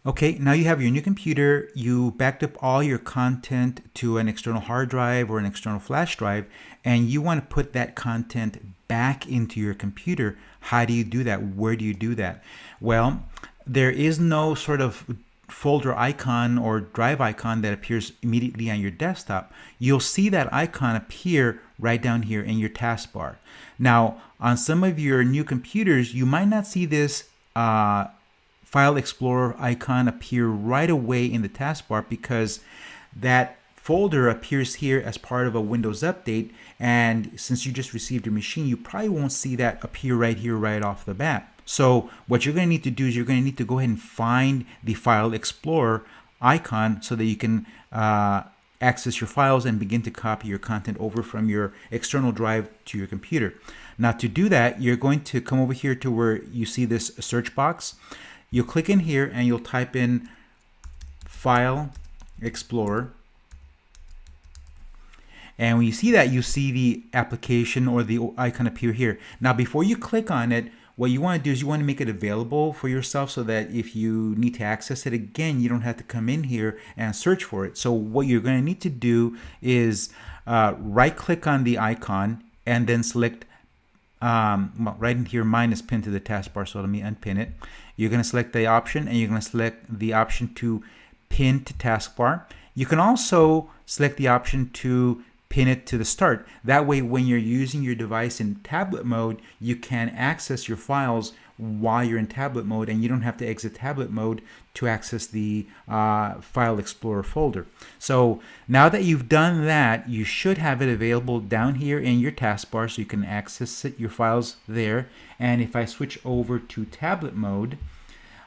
Okay, now you have your new computer. You backed up all your content to an external hard drive or an external flash drive, and you want to put that content back into your computer. How do you do that? Where do you do that? Well, there is no sort of folder icon or drive icon that appears immediately on your desktop. You'll see that icon appear right down here in your taskbar. Now, on some of your new computers, you might not see this File Explorer icon appear right away in the taskbar because that folder appears here as part of a Windows update, and since you just received your machine, you probably won't see that appear right here right off the bat. So what you're going to need to do is you're going to need to go ahead and find the File Explorer icon so that you can access your files and begin to copy your content over from your external drive to your computer. Now to do that, you're going to come over here to where you see this search box. You'll click in here and you'll type in File Explorer. And when you see that, you see the application or the icon appear here. Now, before you click on it, what you want to do is you want to make it available for yourself so that if you need to access it again, you don't have to come in here and search for it. So what you're going to need to do is right click on the icon and then select right in here, mine is pinned to the taskbar, so let me unpin it. You're going to select the option and you're going to select the option to pin to taskbar. You can also select the option to pin it to the start. That way, when you're using your device in tablet mode, you can access your files while you're in tablet mode, and you don't have to exit tablet mode to access the File Explorer folder. So now that you've done that, you should have it available down here in your taskbar so you can access your files there. And if I switch over to tablet mode,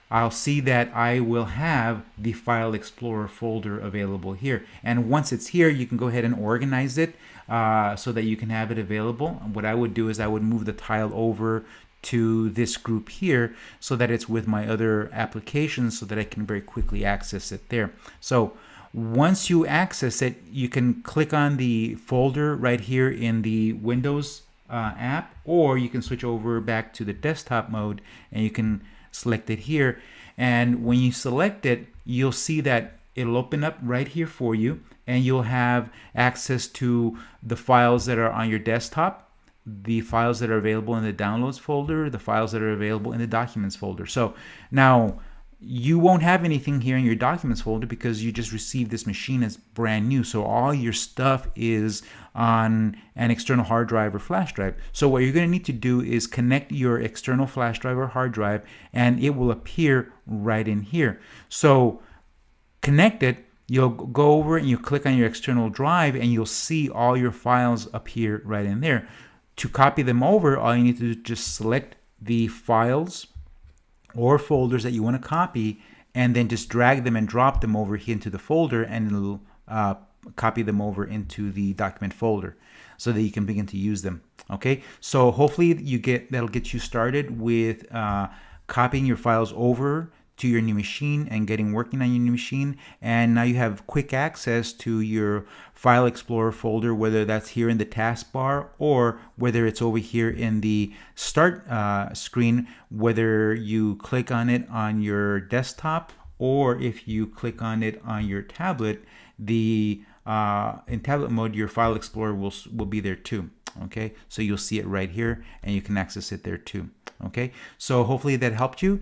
I'll see that I will have the File Explorer folder available here. And once it's here, you can go ahead and organize it so that you can have it available. What I would do is I would move the tile over to this group here so that it's with my other applications so that I can very quickly access it there. So once you access it, you can click on the folder right here in the Windows app, or you can switch over back to the desktop mode and you can select it here. And when you select it, you'll see that it'll open up right here for you, and you'll have access to the files that are on your desktop, the files that are available in the downloads folder, the files that are available in the documents folder. So now you won't have anything here in your documents folder because you just received this machine as brand new. So all your stuff is on an external hard drive or flash drive. So what you're going to need to do is connect your external flash drive or hard drive, and it will appear right in here. So connect it. You'll go over and you click on your external drive and you'll see all your files appear right in there. To copy them over, all you need to do is just select the files or folders that you want to copy, and then just drag them and drop them over here into the folder, and it'll copy them over into the document folder so that you can begin to use them. Okay, so hopefully that'll get you started with copying your files over to your new machine and getting working on your new machine. And now you have quick access to your File Explorer folder, whether that's here in the taskbar or whether it's over here in the start screen, whether you click on it on your desktop or if you click on it on your tablet. In tablet mode, your File Explorer will be there too. Okay, so you'll see it right here and you can access it there too. Okay, so hopefully that helped you.